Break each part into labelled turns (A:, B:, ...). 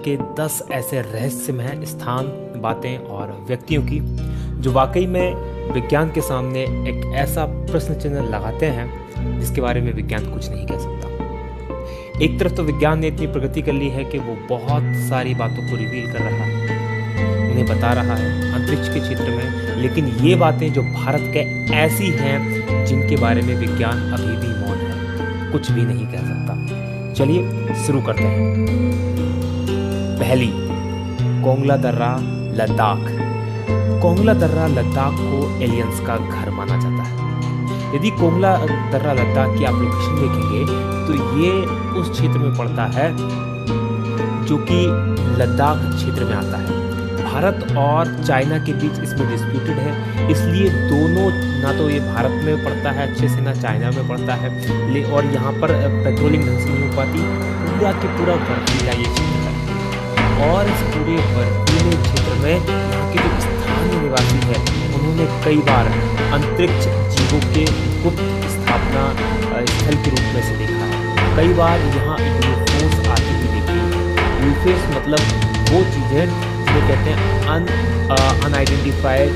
A: के 10 ऐसे रहस्यमय स्थान, बातें और व्यक्तियों की जो वाकई में विज्ञान के सामने एक ऐसा प्रश्न चिन्ह लगाते हैं जिसके बारे में विज्ञान कुछ नहीं कह सकता। एक तरफ तो विज्ञान ने इतनी प्रगति कर ली है कि वो बहुत सारी बातों को रिवील कर रहा है, उन्हें बता रहा है अंतरिक्ष के क्षेत्र में, लेकिन ये बातें जो भारत के ऐसी हैं जिनके बारे में विज्ञान अभी भी मौन है, कुछ भी नहीं कह सकता। चलिए शुरू करते हैं। पहली, कोंगला दर्रा, लद्दाख। कोंगला दर्रा लद्दाख को एलियंस का घर माना जाता है। यदि कोंगला दर्रा लद्दाख की आप लोकेशन देखेंगे तो ये उस क्षेत्र में पड़ता है जो कि लद्दाख क्षेत्र में आता है। भारत और चाइना के बीच इसमें डिस्प्यूटेड है, इसलिए दोनों, ना तो ये भारत में पड़ता है अच्छे से, ना चाइना में पड़ता है, और यहाँ पर पेट्रोलिंग ढंग से नहीं हो पाती। पूरा के पूरा बर्फीला ये क्षेत्र है और इस पूरे बर्फीले क्षेत्र में यहाँ के जो स्थानीय निवासी है उन्होंने कई बार अंतरिक्ष जीवों के गुप्त स्थापना स्थल के रूप में से देखा है। कई बार यहाँ यूएफओस आती हुई देखी है। यूएफओस मतलब वो चीज़ें जिन्हें कहते हैं अनआइडेंटिफाइड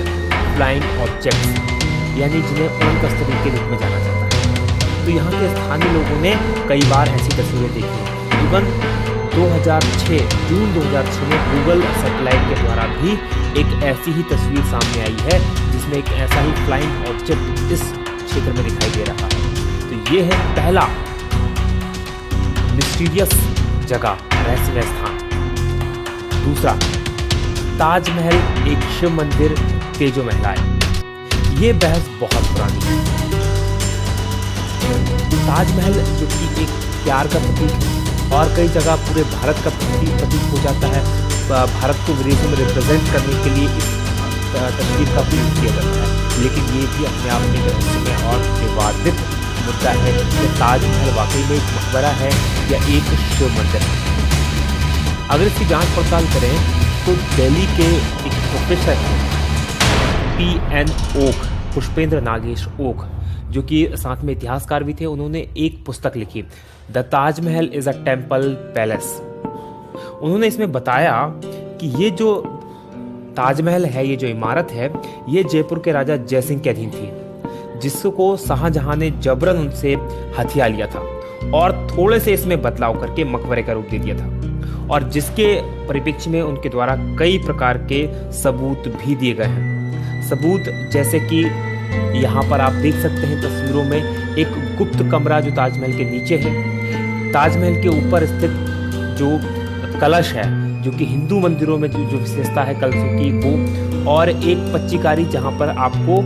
A: फ्लाइंग ऑब्जेक्ट्स, यानी जिन्हें अनकस्तरी के रूप में जाना जाता है। तो यहाँ के स्थानीय लोगों ने कई बार ऐसी तस्वीरें देखी हैं। इवन 2006 जून 2006 में गूगल सैटेलाइट के द्वारा भी एक ऐसी ही तस्वीर सामने आई है जिसमें एक ऐसा ही फ्लाइंग ऑब्जेक्ट इस क्षेत्र में दिखाई दे रहा है। तो ये है पहला मिस्टीरियस जगह, रहस्यमय स्थान। दूसरा, ताजमहल एक शिव मंदिर तेजो महलाए। ये बहस बहुत पुरानी है। ताजमहल जो कि एक प्यार का प्रतीक है और कई जगह पूरे भारत का प्रतीक हो जाता है, भारत को विदेशों में रिप्रेजेंट करने के लिए इस तस्वीर का प्रयोग किया जाता है, लेकिन ये भी अपने आप में रहस्यमय और विवादित मुद्दा है कि ताजमहल वाकई में एक मकबरा है या एक शिव मंदिर है। अगर इसकी जांच पड़ताल करें तो दिल्ली के एक प्रोफेसर हैं P.N. Okay, Pushpendra Nagesh okay, जो कि साथ में इतिहासकार भी थे, उन्होंने एक पुस्तक लिखी, the Taj Mahal is a temple palace. उन्होंने इसमें बताया कि ये जो ताजमहल है, ये जो इमारत है, ये जयपुर के राजा जयसिंह के अधीन थी, जिसको शाहजहां ने जबरन उनसे हथिया लिया था और थोड़े से इसमें बदलाव करके मकबरे का रूप दे दिया था, और जिसके परिप्रेक्ष्य में उनके द्वारा कई प्रकार के सबूत भी दिए गए हैं। सबूत जैसे कि यहाँ पर आप देख सकते हैं तस्वीरों में एक गुप्त कमरा जो ताजमहल के नीचे है, ताजमहल के ऊपर स्थित जो कलश है, जो कि हिंदू मंदिरों में जो विशेषता है कलशों की वो, और एक पच्चीकारी जहाँ पर आपको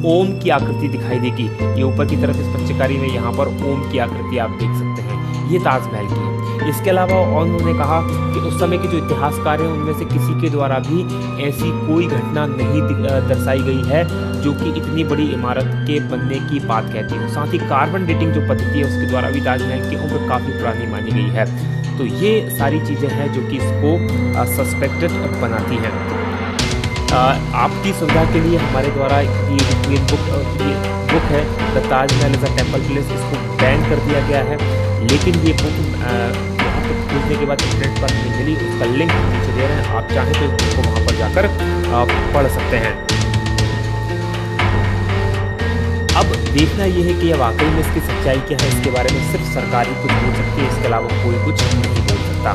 A: ओम की आकृति दिखाई देगी। ये ऊपर की तरफ इस पच्चीकारी में यहाँ पर ओम की आकृति आप देख सकते हैं, ये ताजमहल की है। इसके अलावा और उन्होंने कहा कि उस समय के जो इतिहासकार हैं उनमें से किसी के द्वारा भी ऐसी कोई घटना नहीं दर्शाई गई है जो कि इतनी बड़ी इमारत के बनने की बात कहती है। साथ ही कार्बन डेटिंग जो पद्धति है उसके द्वारा भी ताजमहल की उम्र काफ़ी पुरानी मानी गई है। तो ये सारी चीज़ें हैं जो कि इसको सस्पेक्टेड बनाती हैं। आपकी सुविधा के लिए हमारे द्वारा ये बुक है the Taj Mahal is a temple palace, इसको बैन कर दिया गया है, लेकिन ये बुक वहाँ पर खोजने के बाद इंटरनेट पर हमें मिली, उसका लिंक नीचे दे रहे हैं, आप चाहें तो इस बुक को वहाँ पर जाकर पढ़ सकते हैं। अब देखना ये है कि यह वाकई में इसकी सच्चाई क्या है, इसके बारे में सिर्फ सरकार ही कुछ बोल सकती है, इसके अलावा कोई कुछ नहीं बोल सकता।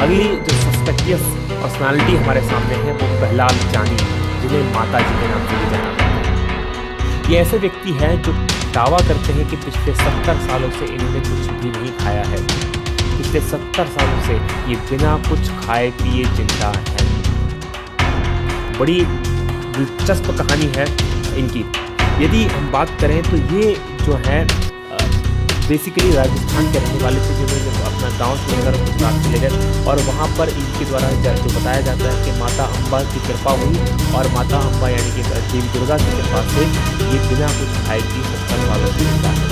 A: अगली जो सस्पेक्टियस पर्सनालिटी हमारे सामने है वो प्रहलाद जानी, जिन्हें माता जी के नाम से भी जाना जाता है। ये ऐसे व्यक्ति हैं जो दावा करते हैं कि पिछले 70 सालों से इन्होंने कुछ भी नहीं खाया है। पिछले 70 सालों से ये बिना कुछ खाए पिए जिंदा हैं। बड़ी दिलचस्प कहानी है इनकी। यदि हम बात करें तो ये जो है बेसिकली राजस्थान के रहने वाले थे, जिन्होंने अपना गांव छोड़कर गुजरात चले गए और वहाँ पर इनके द्वारा जो बताया जाता है कि माता अम्बा की कृपा हुई और माता अम्बा यानी कि देवी दुर्गा की कृपा से ये बिना कुछ खाए पिए 70 सालों से जिंदा है।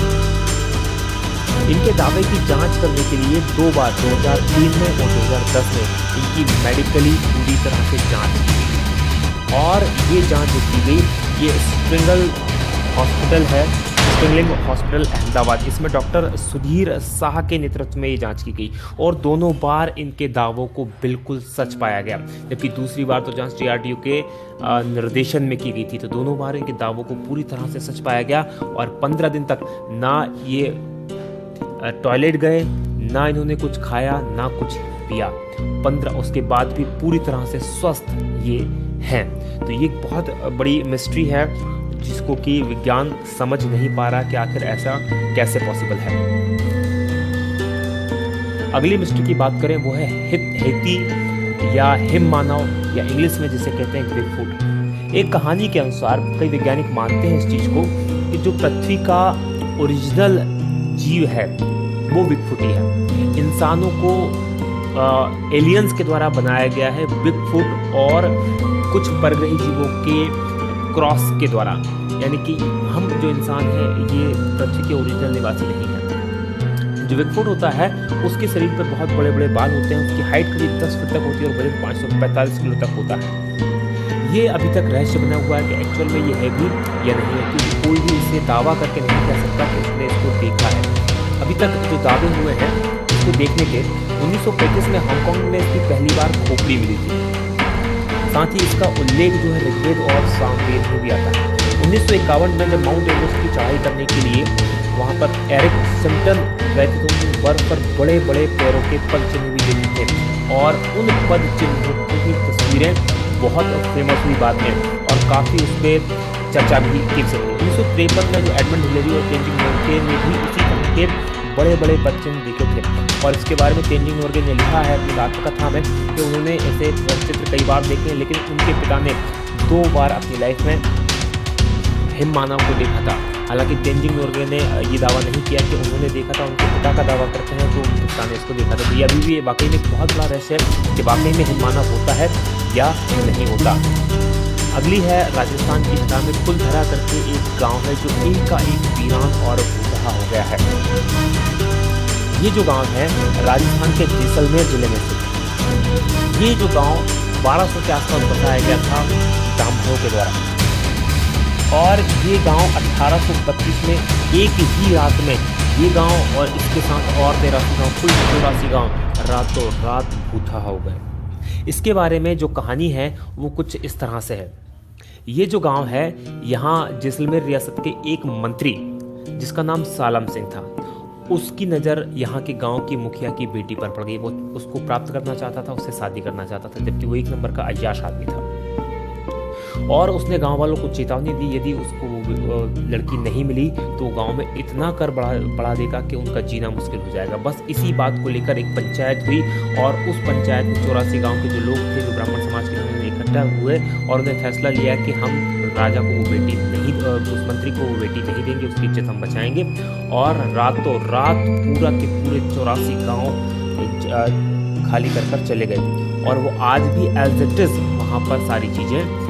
A: इनके दावे की जांच करने के लिए 2 बार 2003 में और 2010 में इनकी मेडिकली पूरी तरह से जाँच की गई और ये जाँच जो की गई, ये स्प्रिंगल हॉस्पिटल है स्टिंगलिंग हॉस्पिटल अहमदाबाद, इसमें डॉक्टर सुधीर शाह के नेतृत्व में ये जांच की गई और दोनों बार इनके दावों को बिल्कुल सच पाया गया। जबकि दूसरी बार तो जांच DRDO के निर्देशन में की गई थी, तो दोनों बार इनके दावों को पूरी तरह से सच पाया गया और 15 दिन तक ना ये टॉयलेट गए, ना इन्होंने कुछ खाया, ना कुछ पिया। 15 उसके बाद भी पूरी तरह से स्वस्थ ये हैं। तो ये बहुत बड़ी मिस्ट्री है जिसको कि विज्ञान समझ नहीं पा रहा कि आखिर ऐसा कैसे पॉसिबल है। अगली मिस्ट्री की बात करें वो है हेती या हिम मानव या इंग्लिश में जिसे कहते हैं बिगफुट। एक कहानी के अनुसार कई वैज्ञानिक मानते हैं इस चीज को कि जो पृथ्वी का ओरिजिनल जीव है वो बिगफुट ही है। इंसानों को एलियंस के द्वारा बनाया गया है बिगफुट और कुछ परग्रही जीवों के क्रॉस के द्वारा, यानी कि हम जो इंसान है ये पृथ्वी के ओरिजिनल निवासी नहीं है। जो बिगफुट होता है उसके शरीर पर बहुत बड़े बड़े बाल होते हैं, उसकी हाइट करीब 10 फीट तक होती है और वजन 545 किलो तक होता है। ये अभी तक रहस्य बना हुआ है कि एक्चुअल में ये है भी या नहीं है, क्योंकि कोई भी इसे दावा करके नहीं कह सकता कि उसने इसको देखा है। अभी तक जो दावे हुए हैं इसको देखने के 1935 में हांगकांग में इसकी पहली बार खोपड़ी मिली थी। साथ ही इसका उल्लेख जो है ऋग्वेद और सामवेद में भी आता है। 1951 में जब माउंट एवरेस्ट की चढ़ाई करने के लिए वहाँ पर एरिक सिम्पटन गए थे तो उन्होंने बर्फ पर बड़े बड़े पैरों के पद चिन्ह भी देखे थे और उन पद चिन्हों की तस्वीरें बहुत फेमस हुई बाद में और काफ़ी उस पर चर्चा भी की सकती है। 1953 में जो एडमंड हिलेरी और तेंजिंग नोर्गे ने भी उसी तरह के बड़े बड़े पद चिन्ह देखे थे और इसके बारे में तेंजिंग नोर्गे ने लिखा है अपनी आत्मकथा में कि उन्होंने ऐसे चित्र कई बार देखे, लेकिन उनके पिता ने 2 बार अपनी लाइफ में हिम मानव को देखा था। हालांकि तेंजिंग नोर्गे ने ये दावा नहीं किया कि उन्होंने देखा था, उनके पिता का दावा करते हैं तो उनके पिता ने इसको देखा था। तो ये अभी भी वाकई में एक बहुत बड़ा रहस्य है कि वाकई में हिम मानव होता है या नहीं होता। अगली है राजस्थान की घटा में कुलधरा करके एक गांव है जो एक का एक वीरान और भूतहा हो गया है। ये जो गांव है राजस्थान के जैसलमेर जिले में स्थित। ये जो गांव 1200 के आसपास बसाया गया था ब्राह्मणों के द्वारा और ये गांव 1832 में एक ही रात में ये गांव और इसके साथ और 83 गांव, कुल 84 गांव रातों रात भूतहा हो गए। इसके बारे में जो कहानी है वो कुछ इस तरह से है। ये जो गांव है यहाँ जैसलमेर रियासत के एक मंत्री जिसका नाम सालम सिंह था, उसकी नज़र यहाँ के गांव की मुखिया की बेटी पर पड़ गई। वो उसको प्राप्त करना चाहता था, उससे शादी करना चाहता था, जबकि वो 1 नंबर का अय्याश आदमी था और उसने गांव वालों को चेतावनी दी यदि उसको लड़की नहीं मिली तो गांव में इतना कर बढ़ा देगा कि उनका जीना मुश्किल हो जाएगा। बस इसी बात को लेकर एक पंचायत हुई और उस पंचायत में 84 गांव के जो लोग थे, जो ब्राह्मण समाज के लोग इकट्ठा हुए और उन्हें फैसला लिया कि हम राजा को वो बेटी नहीं, उस मंत्री को वो बेटी नहीं देंगे, उसकी इज्जत हम बचाएंगे। और रातों रात पूरा के पूरे 84 गाँव खाली कर चले गए और वो आज भी एज इट इज वहाँ पर सारी चीज़ें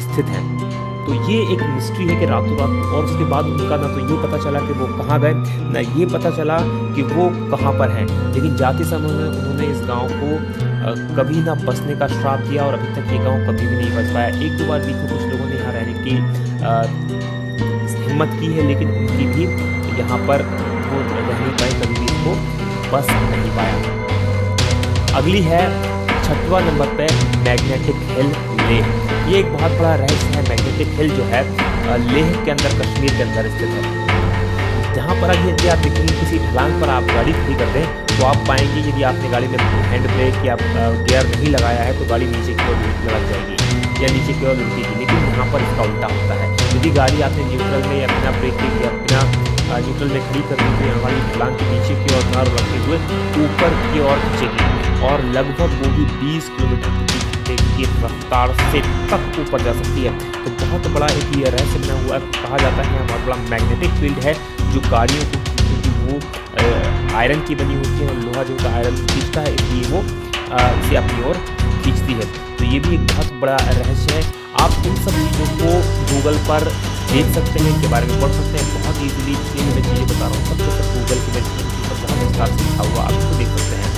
A: स्थित हैं। तो ये एक मिस्ट्री है कि रातों रात और उसके बाद उनका ना तो ये पता चला कि वो कहाँ गए, ना ये पता चला कि वो कहाँ पर हैं। लेकिन जाते समय उन्होंने इस गांव को कभी ना बसने का श्राप दिया और अभी तक ये गांव कभी भी नहीं बस पाया। 1-2 बार बीच में कुछ लोगों ने यहाँ रहने की हिम्मत की है, लेकिन उनकी भी यहाँ पर वो रह नहीं पाए, कभी भी इसको बस नहीं पाया। अगली है 6वां नंबर पे मैग्नेटिक हिल लेह। ये एक बहुत बड़ा रहस्य है। मैग्नेटिक हिल जो है लेह के अंदर, कश्मीर के अंदर स्थित है, जहाँ पर अभी यदि आप देखेंगे किसी ढलान पर आप गाड़ी खड़ी कर दें तो आप पाएंगे यदि आपने गाड़ी में हैंड ब्रेक या गियर नहीं लगाया है तो गाड़ी नीचे की ओर लग जाएगी या नीचे की ओर लुढ़केगी। लेकिन यहाँ पर इसका उल्टा होता है। यदि गाड़ी आपने न्यूट्रल में या बिना ब्रेकिंग या बिना न्यूट्रल में खड़ी कर दी तो यहाँ वाली ढलान के नीचे की ओर नार रखते हुए ऊपर की ओर खींचेगी और लगभग वो भी 20 किलोमीटर की रफ्तार से तक ऊपर जा सकती है। तो बहुत बड़ा एक ये रहस्य बना हुआ कहा जाता है, यहाँ बहुत बड़ा मैग्नेटिक फील्ड है जो गाड़ियों को, क्योंकि वो आयरन की बनी होती है और लोहा जो आयरन खींचता है इसलिए वो इसे अपनी ओर खींचती है। तो ये भी एक बहुत बड़ा रहस्य है। आप इन सब चीज़ों को गूगल पर देख सकते हैं, इनके बारे में पढ़ सकते हैं बहुत ईजिली। इसलिए मैं चीज़ें बता रहा हूँ, सब गूगल की पर बहुत विस्तार से लिखा हुआ आप इसको देख सकते हैं।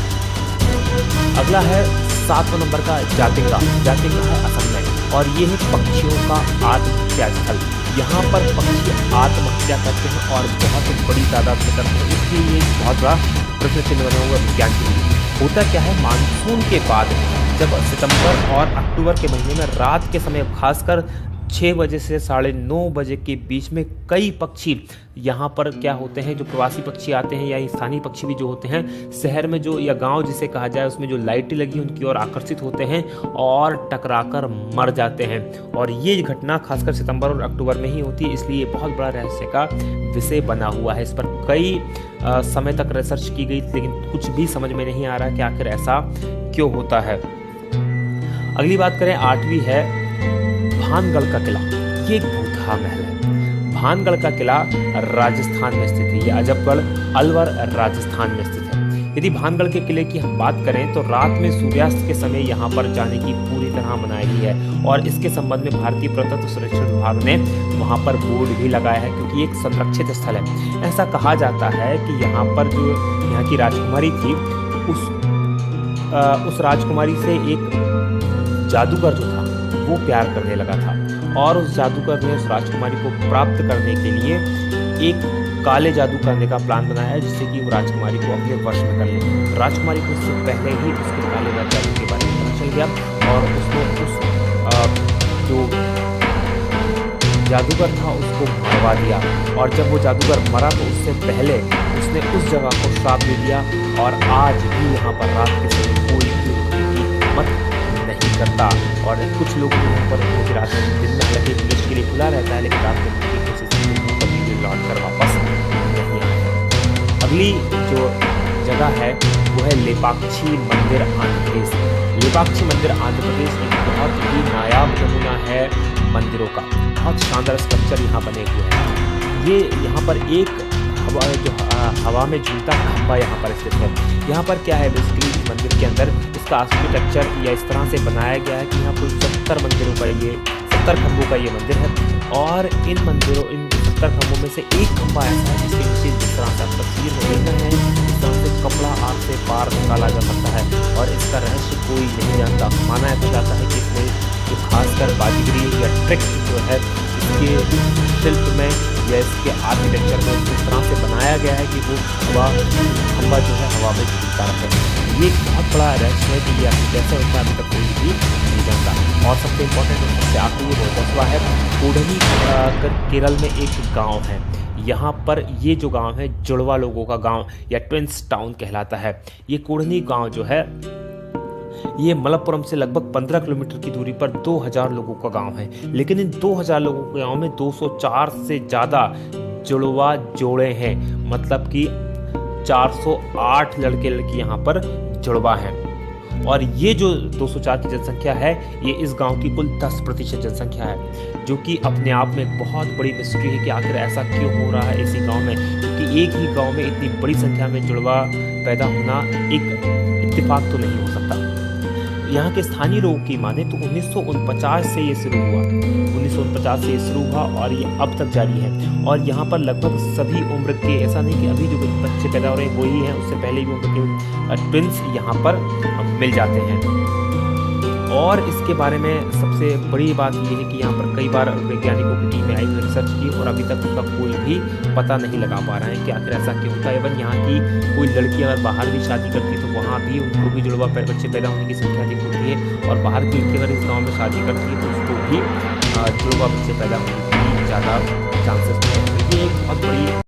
A: अगला है 7वें नंबर का जातिंगा। जातिंगा है असम में और ये है पक्षियों का आत्महत्या स्थल। यहाँ पर पक्षी आत्महत्या करते हैं और बहुत बड़ी तादाद में करते हैं, इसलिए ये बहुत बड़ा प्रश्न चिन्ह बना हुआ विज्ञान के लिए। होता क्या है, मानसून के बाद जब सितंबर और अक्टूबर के महीने में रात के समय खासकर 6 बजे से 9:30 बजे के बीच में कई पक्षी यहाँ पर क्या होते हैं, जो प्रवासी पक्षी आते हैं या स्थानीय पक्षी भी जो होते हैं, शहर में जो या गांव जिसे कहा जाए उसमें जो लाइटें लगी उनकी ओर आकर्षित होते हैं और टकराकर मर जाते हैं। और ये घटना खासकर सितंबर और अक्टूबर में ही होती है, इसलिए बहुत बड़ा रहस्य का विषय बना हुआ है। इस पर कई समय तक रिसर्च की गई, लेकिन कुछ भी समझ में नहीं आ रहा कि आखिर ऐसा क्यों होता है। अगली बात करें, 8वीं है भानगढ़ का किला। ये एक भूतहा महल है। भानगढ़ का किला राजस्थान में स्थित है। ये अजबगढ़ अलवर राजस्थान में स्थित है। यदि भानगढ़ के किले की हम बात करें तो रात में सूर्यास्त के समय यहाँ पर जाने की पूरी तरह मनाही है और इसके संबंध में भारतीय पुरातत्व सर्वेक्षण विभाग ने वहाँ पर बोर्ड भी लगाया है, क्योंकि एक संरक्षित स्थल है। ऐसा कहा जाता है कि यहाँ पर जो यहाँ की राजकुमारी थी, उस राजकुमारी से एक जादूगर जो था वो प्यार करने लगा था और उस जादूगर ने उस राजकुमारी को प्राप्त करने के लिए एक काले जादू करने का प्लान बनाया है, जिससे कि वो राजकुमारी को अपने वश में कर ले। राजकुमारी को इससे पहले ही उसके काले जादू के बारे में पता चल गया और उसने उस जो जादूगर था उसको मरवा दिया। और जब वो जादूगर मरा तो उससे पहले उसने उस जगह को श्राप दे दिया और आज भी यहाँ पर रात के समय कोई भी उसकी हिम्मत नहीं करता। और कुछ लोग यहाँ पर रात में दिन में हालांकि टूरिस्ट के लिए खुला रहता है, लेकिन रात में की कोशिश कभी भी लौट कर वापस नहीं आए। अगली जो जगह है वो है लेपाक्षी मंदिर आंध्र प्रदेश। लेपाक्षी मंदिर आंध्र प्रदेश एक बहुत ही नायाब नमूना है मंदिरों का। बहुत शानदार स्ट्रक्चर यहाँ बने हुए हैं। ये यहाँ पर एक हवा में झूलता खंभा यहाँ पर स्थित है। यहाँ पर क्या है, बेसिकली इस मंदिर के अंदर इसका आर्किटेक्चर या इस तरह से बनाया गया है कि यहाँ कुल 70 मंदिरों का 70 खंभों का ये मंदिर है और इन 70 खंभों में से एक खंभा ऐसा है जिसके नीचे जिस तरह से आप तस्वीर में देख रहे हैं, इस तरह से कपड़ा आग से पार निकाला जा सकता है और इसका रहस्य कोई नहीं जानता। माना ऐसा जाता है कि इसमें जो खासकर बाजीगरी या ट्रिक जो है इसके शिल्प में या इसके आर्किटेक्चर में इस तरह से बनाया गया है कि वो खंभा जो है हवा में झूलता रहे। ये एक बहुत बड़ा रहस्य है कि ये कैसे होता है, अभी तक कोई भी नहीं जानता। और सबसे इम्पोर्टेंट सबसे आखिरी वो 10वां है कोडनी। केरल में एक गांव है, यहाँ पर ये जो गांव है जुड़वा लोगों का गांव या ट्विंस टाउन कहलाता है। ये कोडनी गांव जो है ये मलप्पुरम से लगभग 15 किलोमीटर की दूरी पर 2000 लोगों का गांव है, लेकिन इन 2000 लोगों के गांव में 204 से ज़्यादा जुड़वा जोड़े हैं, मतलब कि 408 लड़के लड़की यहाँ पर जुड़वा हैं। और ये जो 204 की जनसंख्या है ये इस गांव की कुल 10% जनसंख्या है, जो कि अपने आप में एक बहुत बड़ी मिस्ट्री है कि आखिर ऐसा क्यों हो रहा है इसी गांव में, क्योंकि एक ही गांव में इतनी बड़ी संख्या में जुड़वा पैदा होना एक इत्तेफाक तो नहीं हो सकता। यहाँ के स्थानीय लोगों की माने तो 1949 से ये शुरू हुआ, 1949 से ये शुरू हुआ और ये अब तक जारी है। और यहाँ पर लगभग सभी उम्र के, ऐसा नहीं कि अभी जो बच्चे पैदा हो रहे हैं वही हैं, उससे पहले भी उम्र के ट्विंस यहाँ पर मिल जाते हैं। और इसके बारे में सबसे बड़ी बात ये है कि यहाँ पर कई बार वैज्ञानिकों की टीम आई हुई रिसर्च की और अभी तक उसका कोई भी पता नहीं लगा पा रहा है कि आखिर ऐसा क्यों होता है। इवन यहाँ की कोई लड़की अगर बाहर भी शादी करती है तो वहाँ भी उनको भी जुड़वा बच्चे पैदा होने की संख्या अधिक होती है, और बाहर की लड़की अगर इस गाँव में शादी करती है तो उसको भी जुड़वा बच्चे पैदा होने की ज़्यादा चांसेस होते हैं। ये एक बहुत बड़ी